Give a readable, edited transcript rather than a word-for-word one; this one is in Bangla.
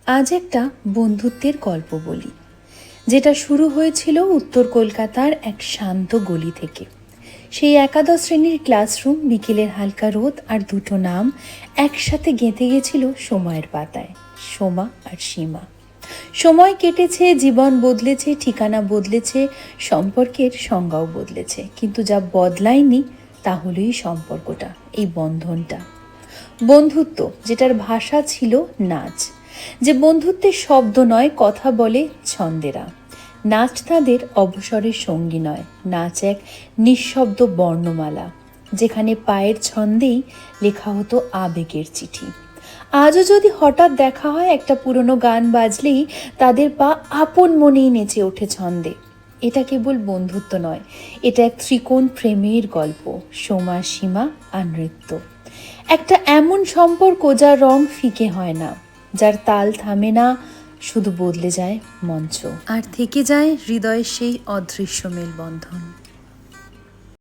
আজ একটা বন্ধুত্বের গল্প বলি, যেটা শুরু হয়েছিল উত্তর কলকাতার এক শান্ত গলি থেকে। সেই একাদশ শ্রেণীর ক্লাসরুম, বিকেলের হালকা রোদ আর দুটো নাম একসাথে গেঁথে গেছিল সময়ের পাতায়, সোমা আর সীমা। সময় কেটেছে, জীবন বদলেছে, ঠিকানা বদলেছে, সম্পর্কের সংজ্ঞাও বদলেছে, কিন্তু যা বদলায়নি তা হলোই সম্পর্কটা, এই বন্ধনটা। বন্ধুত্ব যেটার ভাষা ছিল নাচ, যে বন্ধুত্বের শব্দ নয়, কথা বলে ছন্দেরা। নাচ তাদের অবসরের সঙ্গী নয়, নাচ এক নিঃশব্দ বর্ণমালা, যেখানে পায়ের ছন্দেই লেখা হতো আবেগের চিঠি। আজও যদি হঠাৎ দেখা হয়, একটা পুরনো গান বাজলেই তাদের পা আপন মনেই নেচে ওঠে ছন্দে। এটা কেবল বন্ধুত্ব নয়, এটা এক ত্রিকোণ প্রেমের গল্প, সোমা, সীমা আর নৃত্য। একটা এমন সম্পর্ক যার রং ফিকে হয় না, যার তাল থামে না, শুধু বদলে যায় মঞ্চ, আর থেকে যায় হৃদয়ের সেই অদৃশ্য মেলবন্ধন।